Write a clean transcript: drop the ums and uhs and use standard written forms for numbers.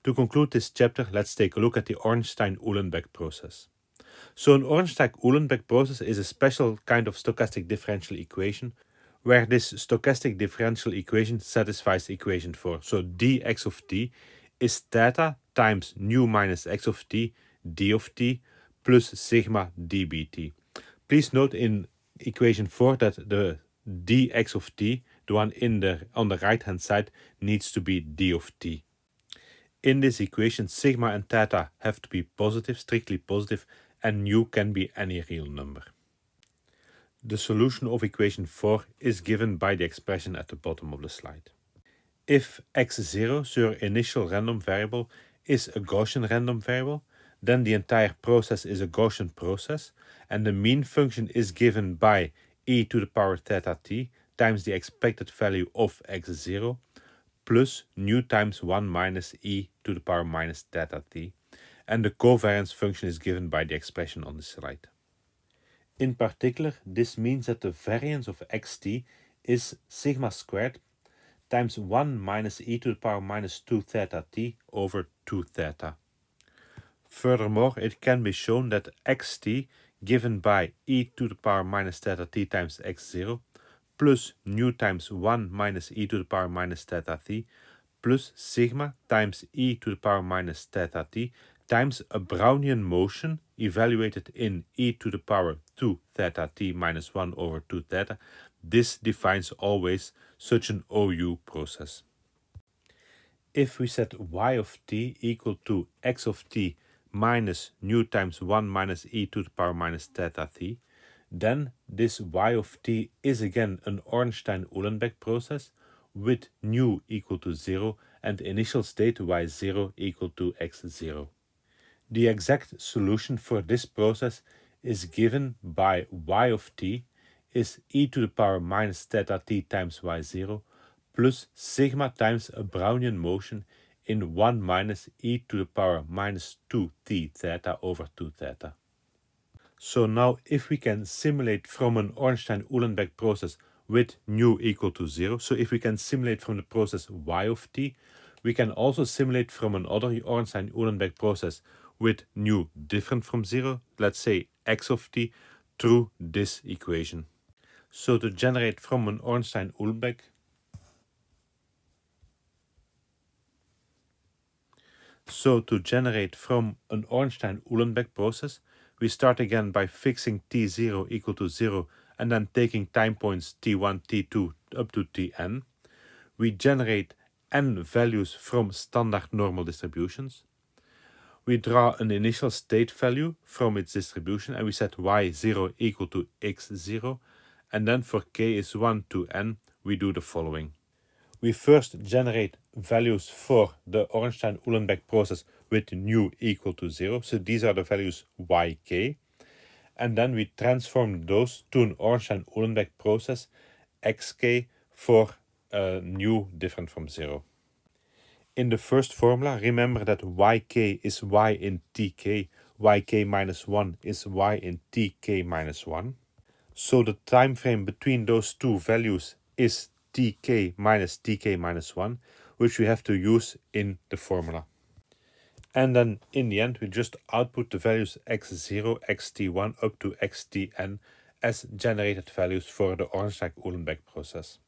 To conclude this chapter, let's take a look at the Ornstein-Uhlenbeck process. So an Ornstein-Uhlenbeck process is a special kind of stochastic differential equation where this stochastic differential equation satisfies equation 4. So dx of t is theta times nu minus x of t d of t plus sigma dbt. Please note in equation 4 that the dx of t, the one on the right hand side, needs to be d of t. In this equation, sigma and theta have to be positive, strictly positive, and nu can be any real number. The solution of equation 4 is given by the expression at the bottom of the slide. If x0, so your initial random variable, is a Gaussian random variable, then the entire process is a Gaussian process, and the mean function is given by e to the power theta t times the expected value of x0 plus nu times 1 minus e to the power minus theta t, and the covariance function is given by the expression on the slide. In particular, this means that the variance of xt is sigma squared times 1 minus e to the power minus 2 theta t over 2 theta. Furthermore, it can be shown that xt given by e to the power minus theta t times x0 plus nu times 1 minus e to the power minus theta t plus sigma times e to the power minus theta t times a Brownian motion evaluated in e to the power 2 theta t minus 1 over 2 theta. This defines always such an OU process. If we set y of t equal to x of t minus nu times 1 minus e to the power minus theta t, then this y of t is again an Ornstein-Uhlenbeck process with nu equal to 0 and initial state y0 equal to x0. The exact solution for this process is given by y of t is e to the power minus theta t times y0 plus sigma times a Brownian motion in 1 minus e to the power minus 2t theta over 2 theta. So now if we can simulate from an Ornstein-Uhlenbeck process with nu equal to 0, so if we can simulate from the process y of t, we can also simulate from another Ornstein-Uhlenbeck process with nu different from 0, let's say x of t, through this equation. So to generate from an Ornstein-Uhlenbeck, process, we start again by fixing t0 equal to 0 and then taking time points t1, t2 up to tn. We generate n values from standard normal distributions. We draw an initial state value from its distribution and we set y0 equal to x0, and then for k is 1 to n we do the following. We first generate values for the Ornstein-Uhlenbeck process with nu equal to 0, so these are the values yk, and then we transform those to an Ornstein-Uhlenbeck process xk for nu different from 0. In the first formula, remember that yk is y in tk, yk minus 1 is y in tk minus 1. So the time frame between those two values is tk minus 1, which we have to use in the formula. And then in the end, we just output the values x0, xt1 up to xtn as generated values for the Ornstein-Uhlenbeck process.